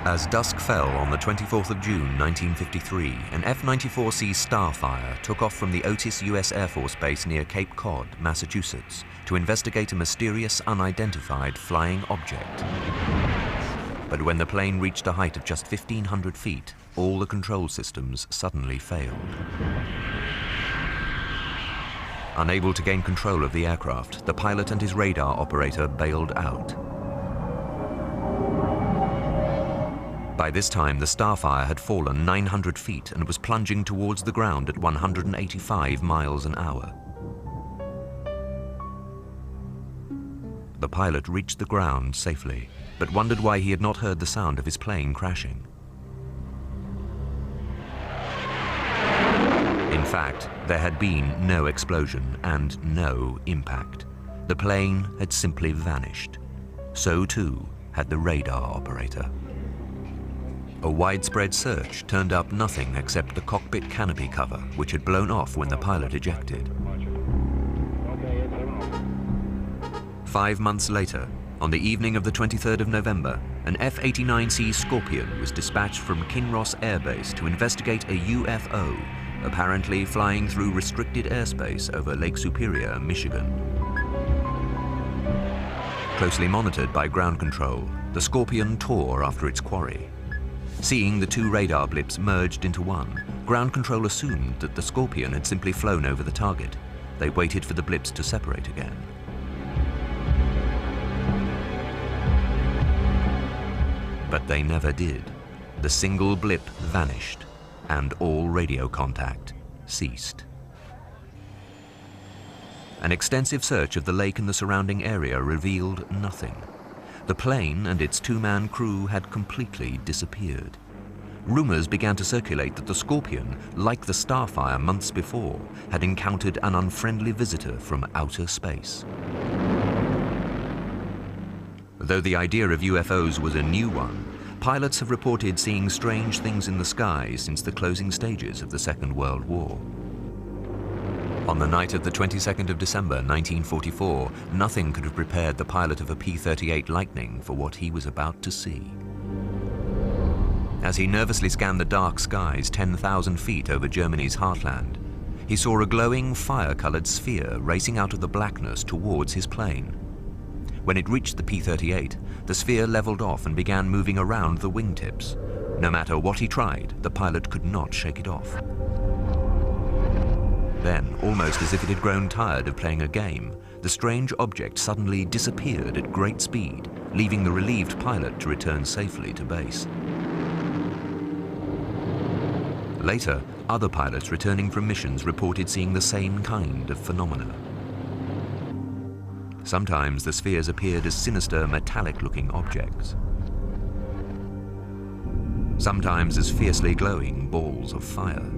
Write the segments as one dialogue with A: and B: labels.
A: As dusk fell on the 24th of June 1953, an F-94C Starfire took off from the Otis U.S. Air Force Base near Cape Cod, Massachusetts, to investigate a mysterious, unidentified flying object. But when the plane reached a height of just 1,500 feet, all the control systems suddenly failed. Unable to gain control of the aircraft, the pilot and his radar operator bailed out. By this time, the Starfire had fallen 900 feet and was plunging towards the ground at 185 miles an hour. The pilot reached the ground safely, but wondered why he had not heard the sound of his plane crashing. In fact, there had been no explosion and no impact. The plane had simply vanished. So too had the radar operator. A widespread search turned up nothing except the cockpit canopy cover, which had blown off when the pilot ejected. 5 months later, on the evening of the 23rd of November, an F-89C Scorpion was dispatched from Kinross Air Base to investigate a UFO, apparently flying through restricted airspace over Lake Superior, Michigan. Closely monitored by ground control, the Scorpion tore after its quarry. Seeing the two radar blips merged into one, ground control assumed that the Scorpion had simply flown over the target. They waited for the blips to separate again. But they never did. The single blip vanished, and all radio contact ceased. An extensive search of the lake and the surrounding area revealed nothing. The plane and its two-man crew had completely disappeared. Rumors began to circulate that the Scorpion, like the Starfire months before, had encountered an unfriendly visitor from outer space. Though the idea of UFOs was a new one, pilots have reported seeing strange things in the sky since the closing stages of the Second World War. On the night of the 22nd of December 1944, nothing could have prepared the pilot of a P-38 Lightning for what he was about to see. As he nervously scanned the dark skies 10,000 feet over Germany's heartland, he saw a glowing fire-colored sphere racing out of the blackness towards his plane. When it reached the P-38, the sphere leveled off and began moving around the wingtips. No matter what he tried, the pilot could not shake it off. Then, almost as if it had grown tired of playing a game, the strange object suddenly disappeared at great speed, leaving the relieved pilot to return safely to base. Later, other pilots returning from missions reported seeing the same kind of phenomena. Sometimes the spheres appeared as sinister, metallic-looking objects. Sometimes as fiercely glowing balls of fire.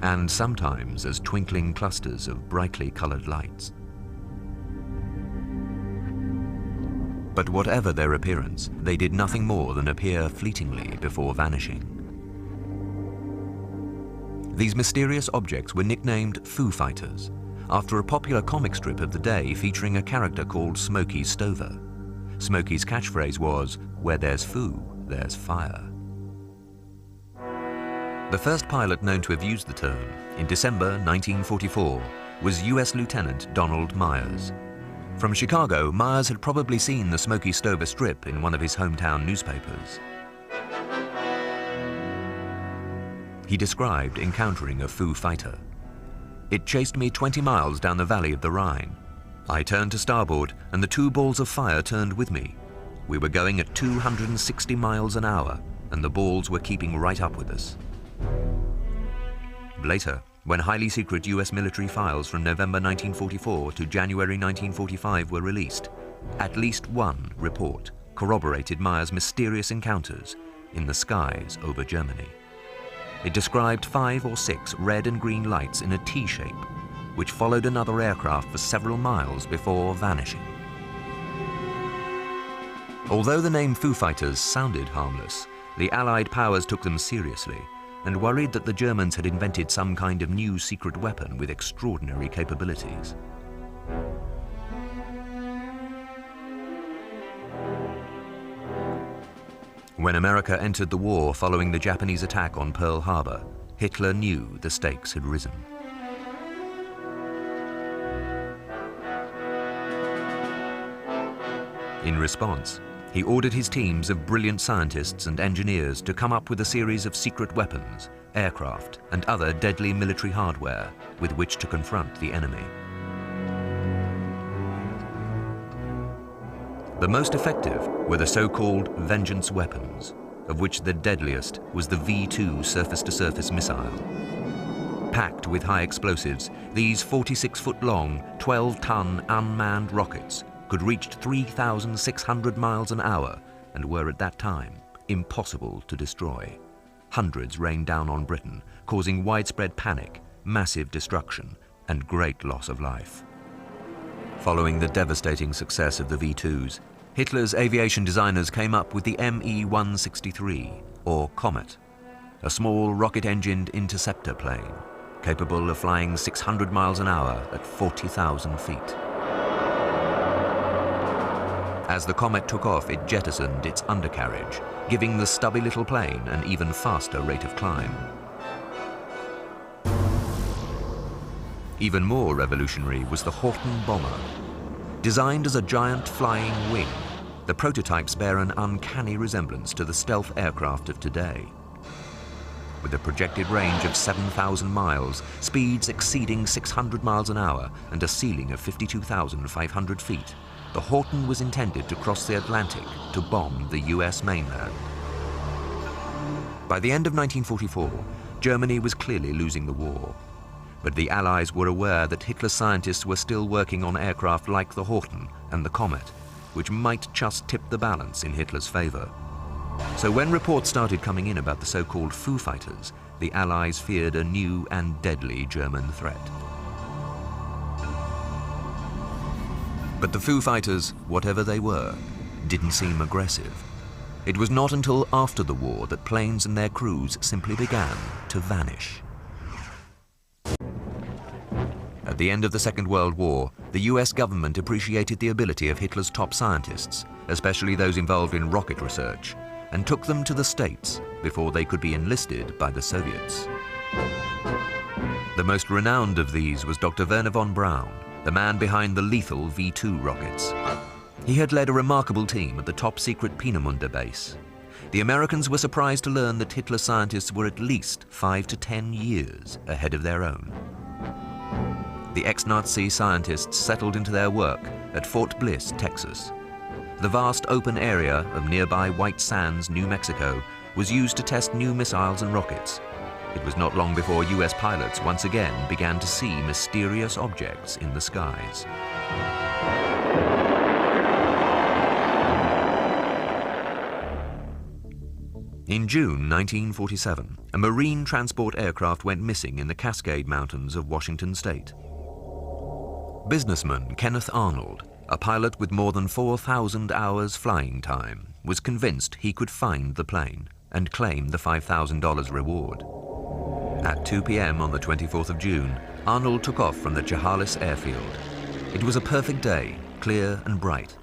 A: And sometimes as twinkling clusters of brightly colored lights. But whatever their appearance, they did nothing more than appear fleetingly before vanishing. These mysterious objects were nicknamed Foo Fighters, after a popular comic strip of the day featuring a character called Smokey Stover. Smokey's catchphrase was, "Where there's foo, there's fire." The first pilot known to have used the term, in December 1944, was U.S. Lieutenant Donald Myers. From Chicago, Myers had probably seen the Smokey Stover strip in one of his hometown newspapers. He described encountering a Foo Fighter. "It chased me 20 miles down the valley of the Rhine. I turned to starboard, and the two balls of fire turned with me. We were going at 260 miles an hour, and the balls were keeping right up with us." Later, when highly secret US military files from November 1944 to January 1945 were released, at least one report corroborated Myers' mysterious encounters in the skies over Germany. It described 5 or 6 red and green lights in a T shape, which followed another aircraft for several miles before vanishing. Although the name Foo Fighters sounded harmless, the Allied powers took them seriously and worried that the Germans had invented some kind of new secret weapon with extraordinary capabilities. When America entered the war following the Japanese attack on Pearl Harbor, Hitler knew the stakes had risen. In response, he ordered his teams of brilliant scientists and engineers to come up with a series of secret weapons, aircraft, and other deadly military hardware with which to confront the enemy. The most effective were the so-called vengeance weapons, of which the deadliest was the V-2 surface-to-surface missile. Packed with high explosives, these 46-foot-long, 12-ton unmanned rockets could reach 3,600 miles an hour and were at that time impossible to destroy. Hundreds rained down on Britain, causing widespread panic, massive destruction, and great loss of life. Following the devastating success of the V-2s, Hitler's aviation designers came up with the Me-163, or Comet, a small rocket-engined interceptor plane, capable of flying 600 miles an hour at 40,000 feet. As the Comet took off, it jettisoned its undercarriage, giving the stubby little plane an even faster rate of climb. Even more revolutionary was the Horton bomber. Designed as a giant flying wing, the prototypes bear an uncanny resemblance to the stealth aircraft of today. With a projected range of 7,000 miles, speeds exceeding 600 miles an hour, and a ceiling of 52,500 feet, the Horton was intended to cross the Atlantic to bomb the US mainland. By the end of 1944, Germany was clearly losing the war. But the Allies were aware that Hitler's scientists were still working on aircraft like the Horton and the Comet, which might just tip the balance in Hitler's favor. So when reports started coming in about the so-called Foo Fighters, the Allies feared a new and deadly German threat. But the Foo Fighters, whatever they were, didn't seem aggressive. It was not until after the war that planes and their crews simply began to vanish. At the end of the Second World War, the US government appreciated the ability of Hitler's top scientists, especially those involved in rocket research, and took them to the States before they could be enlisted by the Soviets. The most renowned of these was Dr. Wernher von Braun, the man behind the lethal V-2 rockets. He had led a remarkable team at the top-secret Peenemünde base. The Americans were surprised to learn that Hitler scientists were at least 5 to 10 years ahead of their own. The ex-Nazi scientists settled into their work at Fort Bliss, Texas. The vast open area of nearby White Sands, New Mexico, was used to test new missiles and rockets. It was not long before US pilots once again began to see mysterious objects in the skies. In June 1947, a Marine transport aircraft went missing in the Cascade Mountains of Washington State. Businessman Kenneth Arnold, a pilot with more than 4,000 hours flying time, was convinced he could find the plane and claim the $5,000 reward. At 2 p.m. on the 24th of June, Arnold took off from the Chehalis airfield. It was a perfect day, clear and bright.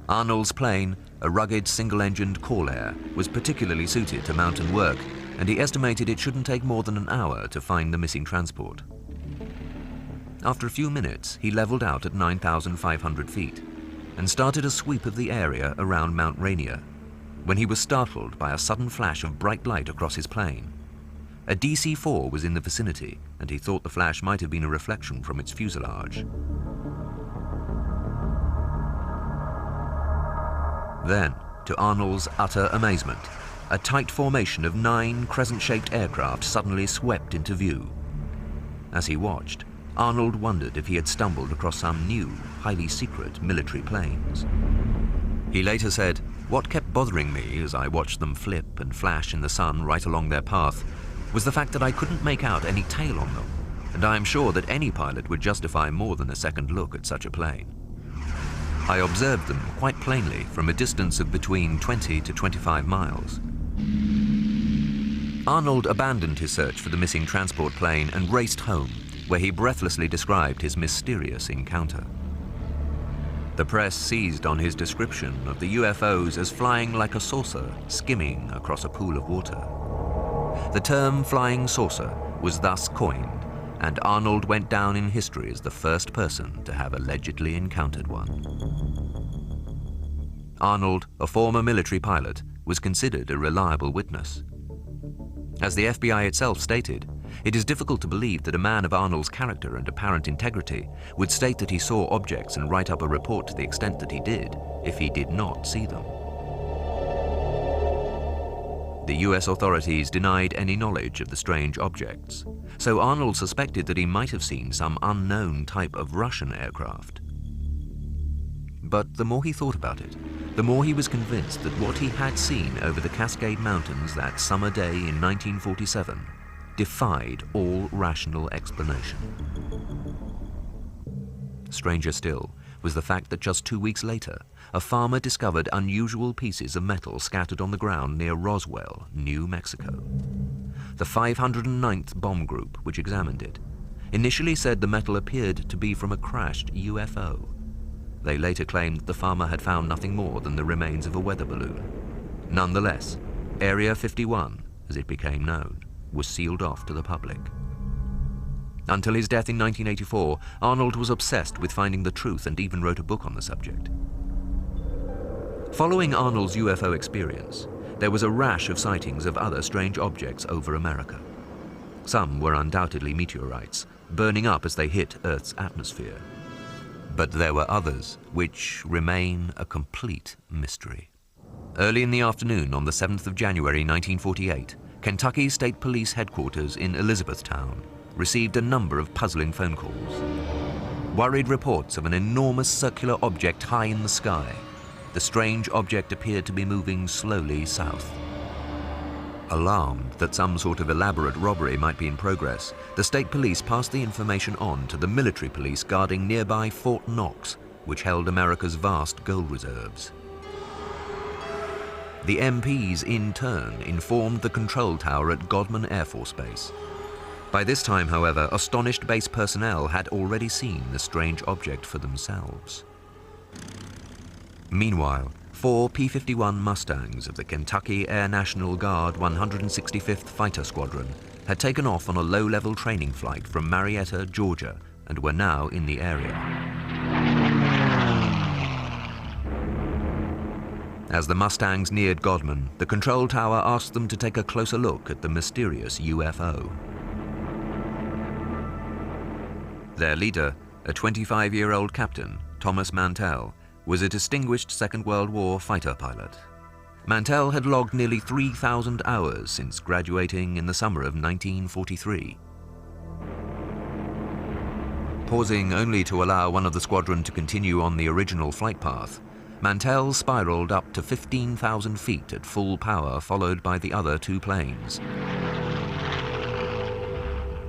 A: Arnold's plane, a rugged single-engined Corsair, was particularly suited to mountain work, and he estimated it shouldn't take more than an hour to find the missing transport. After a few minutes, he leveled out at 9,500 feet and started a sweep of the area around Mount Rainier, when he was startled by a sudden flash of bright light across his plane. A DC-4 was in the vicinity, and he thought the flash might have been a reflection from its fuselage. Then, to Arnold's utter amazement, a tight formation of 9 crescent-shaped aircraft suddenly swept into view. As he watched, Arnold wondered if he had stumbled across some new, highly secret military planes. He later said, "What kept bothering me as I watched them flip and flash in the sun right along their path was the fact that I couldn't make out any tail on them, and I am sure that any pilot would justify more than a second look at such a plane. I observed them quite plainly from a distance of between 20 to 25 miles. Arnold abandoned his search for the missing transport plane and raced home, where he breathlessly described his mysterious encounter. The press seized on his description of the UFOs as flying like a saucer skimming across a pool of water. The term flying saucer was thus coined, and Arnold went down in history as the first person to have allegedly encountered one. Arnold, a former military pilot, was considered a reliable witness. As the FBI itself stated, it is difficult to believe that a man of Arnold's character and apparent integrity would state that he saw objects and write up a report to the extent that he did if he did not see them. The US authorities denied any knowledge of the strange objects, so Arnold suspected that he might have seen some unknown type of Russian aircraft. But the more he thought about it, the more he was convinced that what he had seen over the Cascade Mountains that summer day in 1947 defied all rational explanation. Stranger still was the fact that just 2 weeks later, a farmer discovered unusual pieces of metal scattered on the ground near Roswell, New Mexico. The 509th Bomb Group, which examined it, initially said the metal appeared to be from a crashed UFO. They later claimed that the farmer had found nothing more than the remains of a weather balloon. Nonetheless, Area 51, as it became known, was sealed off to the public. Until his death in 1984, Arnold was obsessed with finding the truth and even wrote a book on the subject. Following Arnold's UFO experience, there was a rash of sightings of other strange objects over America. Some were undoubtedly meteorites, burning up as they hit Earth's atmosphere. But there were others which remain a complete mystery. Early in the afternoon on the 7th of January 1948, Kentucky State Police headquarters in Elizabethtown received a number of puzzling phone calls. Worried reports of an enormous circular object high in the sky. The strange object appeared to be moving slowly south. Alarmed that some sort of elaborate robbery might be in progress, the state police passed the information on to the military police guarding nearby Fort Knox, which held America's vast gold reserves. The MPs, in turn, informed the control tower at Godman Air Force Base. By this time, however, astonished base personnel had already seen the strange object for themselves. Meanwhile, 4 P-51 Mustangs of the Kentucky Air National Guard 165th Fighter Squadron had taken off on a low-level training flight from Marietta, Georgia, and were now in the area. As the Mustangs neared Godman, the control tower asked them to take a closer look at the mysterious UFO. Their leader, a 25-year-old captain, Thomas Mantell, was a distinguished Second World War fighter pilot. Mantell had logged nearly 3,000 hours since graduating in the summer of 1943. Pausing only to allow one of the squadron to continue on the original flight path, Mantell spiraled up to 15,000 feet at full power, followed by the other 2 planes.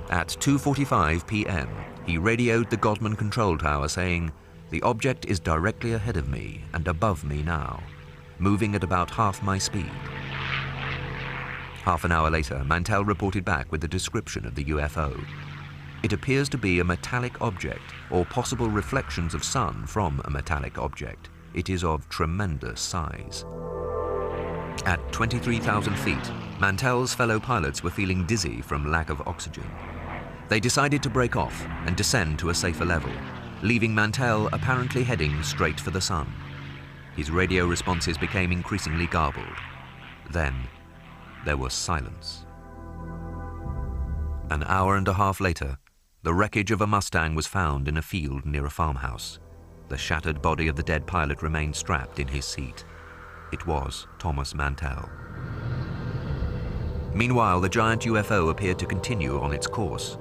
A: At 2:45 p.m., he radioed the Godman control tower saying, "The object is directly ahead of me and above me now, moving at about half my speed." Half an hour later, Mantell reported back with a description of the UFO. It appears to be a metallic object or possible reflections of sun from a metallic object. It is of tremendous size. At 23,000 feet, Mantell's fellow pilots were feeling dizzy from lack of oxygen. They decided to break off and descend to a safer level, leaving Mantell apparently heading straight for the sun. His radio responses became increasingly garbled. Then, there was silence. An hour and a half later, the wreckage of a Mustang was found in a field near a farmhouse. The shattered body of the dead pilot remained strapped in his seat. It was Thomas Mantell. Meanwhile, the giant UFO appeared to continue on its course.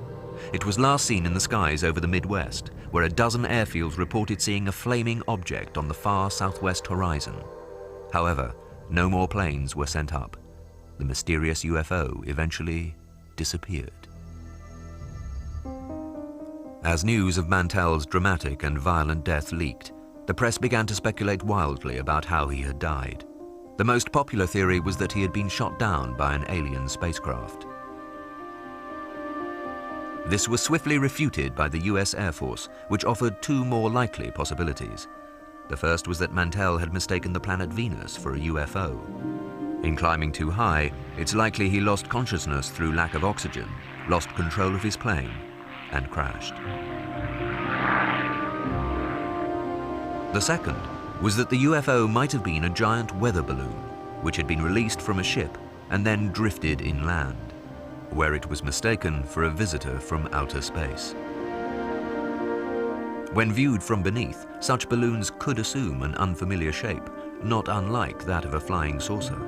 A: It was last seen in the skies over the Midwest, where a dozen airfields reported seeing a flaming object on the far southwest horizon. However, no more planes were sent up. The mysterious UFO eventually disappeared. As news of Mantell's dramatic and violent death leaked, the press began to speculate wildly about how he had died. The most popular theory was that he had been shot down by an alien spacecraft. This was swiftly refuted by the US Air Force, which offered 2 more likely possibilities. The first was that Mantell had mistaken the planet Venus for a UFO. In climbing too high, it's likely he lost consciousness through lack of oxygen, lost control of his plane, and crashed. The second was that the UFO might have been a giant weather balloon, which had been released from a ship and then drifted inland, where it was mistaken for a visitor from outer space. When viewed from beneath, such balloons could assume an unfamiliar shape, not unlike that of a flying saucer.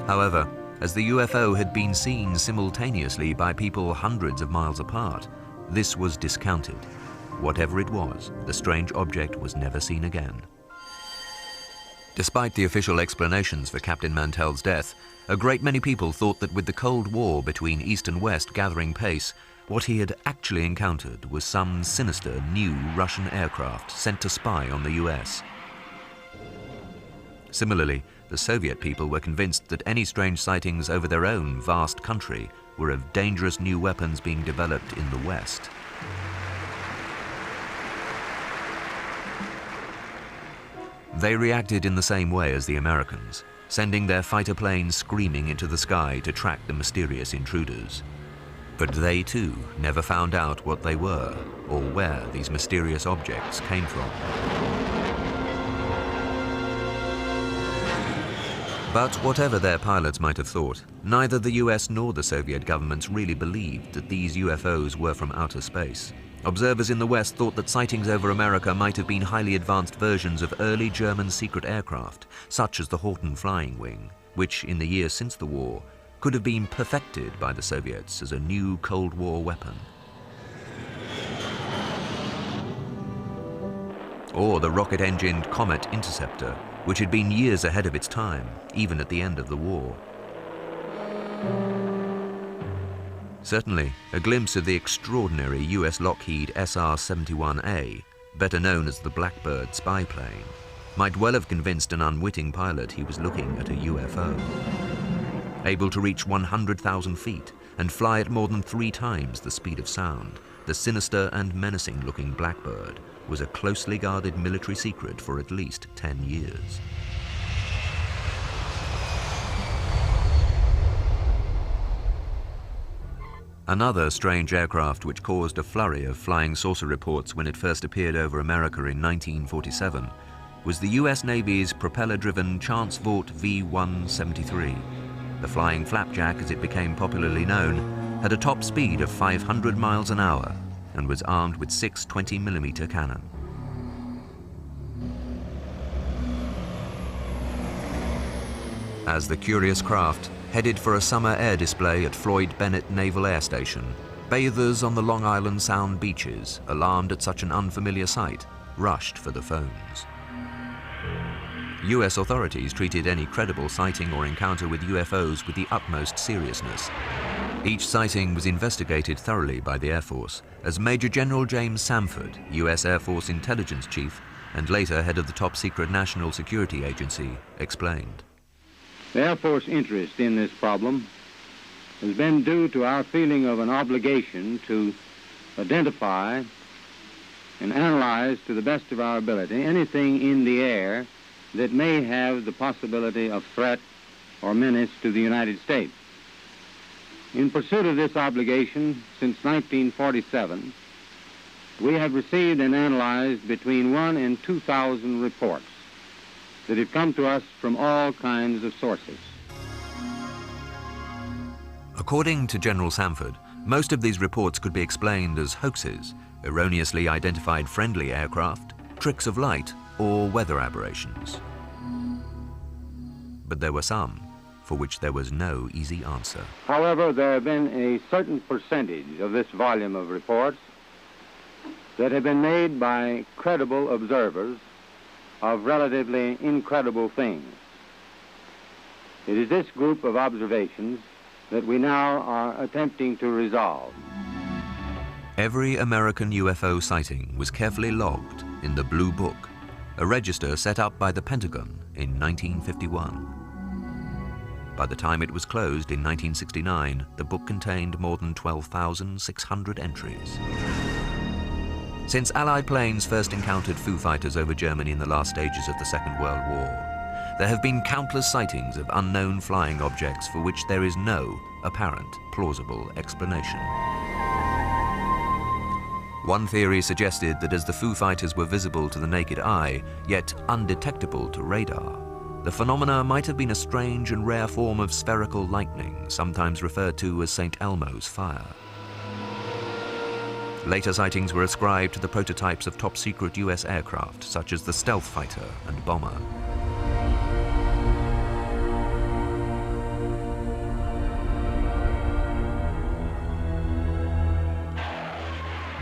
A: However, as the UFO had been seen simultaneously by people hundreds of miles apart, this was discounted. Whatever it was, the strange object was never seen again. Despite the official explanations for Captain Mantell's death, a great many people thought that with the Cold War between East and West gathering pace, what he had actually encountered was some sinister new Russian aircraft sent to spy on the US. Similarly, the Soviet people were convinced that any strange sightings over their own vast country were of dangerous new weapons being developed in the West. They reacted in the same way as the Americans, sending their fighter planes screaming into the sky to track the mysterious intruders. But they too never found out what they were or where these mysterious objects came from. But whatever their pilots might have thought, neither the US nor the Soviet governments really believed that these UFOs were from outer space. Observers in the West thought that sightings over America might have been highly advanced versions of early German secret aircraft, such as the Horten flying wing, which in the years since the war could have been perfected by the Soviets as a new Cold War weapon. Or the rocket-engined Comet Interceptor, which had been years ahead of its time, even at the end of the war. Certainly, a glimpse of the extraordinary US Lockheed SR-71A, better known as the Blackbird spy plane, might well have convinced an unwitting pilot he was looking at a UFO. Able to reach 100,000 feet and fly at more than 3 times the speed of sound, the sinister and menacing-looking Blackbird was a closely guarded military secret for at least 10 years. Another strange aircraft which caused a flurry of flying saucer reports when it first appeared over America in 1947 was the US Navy's propeller-driven Chance Vought V-173. The Flying Flapjack, as it became popularly known, had a top speed of 500 miles an hour and was armed with 6 20mm cannon. As the curious craft headed for a summer air display at Floyd Bennett Naval Air Station, bathers on the Long Island Sound beaches, alarmed at such an unfamiliar sight, rushed for the phones. US authorities treated any credible sighting or encounter with UFOs with the utmost seriousness. Each sighting was investigated thoroughly by the Air Force, as Major General James Samford, US Air Force Intelligence Chief, and later head of the top-secret National Security Agency, explained.
B: The Air Force interest in this problem has been due to our feeling of an obligation to identify and analyze to the best of our ability anything in the air that may have the possibility of threat or menace to the United States. In pursuit of this obligation, since 1947, we have received and analyzed between 1,000 and 2,000 reports that have come to us from all kinds of sources.
A: According to General Samford, most of these reports could be explained as hoaxes, erroneously identified friendly aircraft, tricks of light, or weather aberrations. But there were some for which there was no easy answer.
B: However, there have been a certain percentage of this volume of reports that have been made by credible observers of relatively incredible things. It is this group of observations that we now are attempting to resolve.
A: Every American UFO sighting was carefully logged in the Blue Book, a register set up by the Pentagon in 1951. By the time it was closed in 1969, the book contained more than 12,600 entries. Since Allied planes first encountered Foo Fighters over Germany in the last stages of the Second World War, there have been countless sightings of unknown flying objects for which there is no apparent plausible explanation. One theory suggested that as the Foo Fighters were visible to the naked eye, yet undetectable to radar, the phenomena might have been a strange and rare form of spherical lightning, sometimes referred to as St. Elmo's fire. Later sightings were ascribed to the prototypes of top-secret US aircraft, such as the stealth fighter and bomber.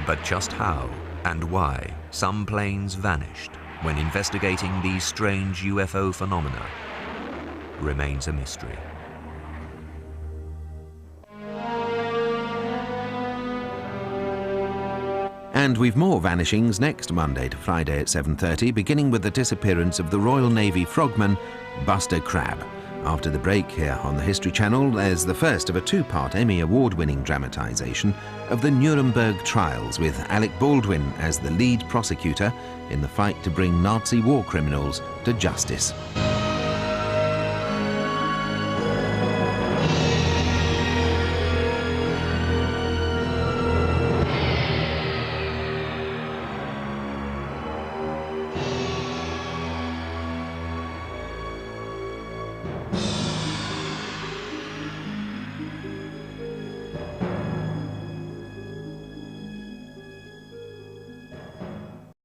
A: But just how and why some planes vanished when investigating these strange UFO phenomena remains a mystery.
C: And we've more Vanishings next Monday to Friday at 7:30, beginning with the disappearance of the Royal Navy frogman Buster Crabbe. After the break here on the History Channel, there's the first of a two-part Emmy Award-winning dramatisation of the Nuremberg trials, with Alec Baldwin as the lead prosecutor in the fight to bring Nazi war criminals to justice.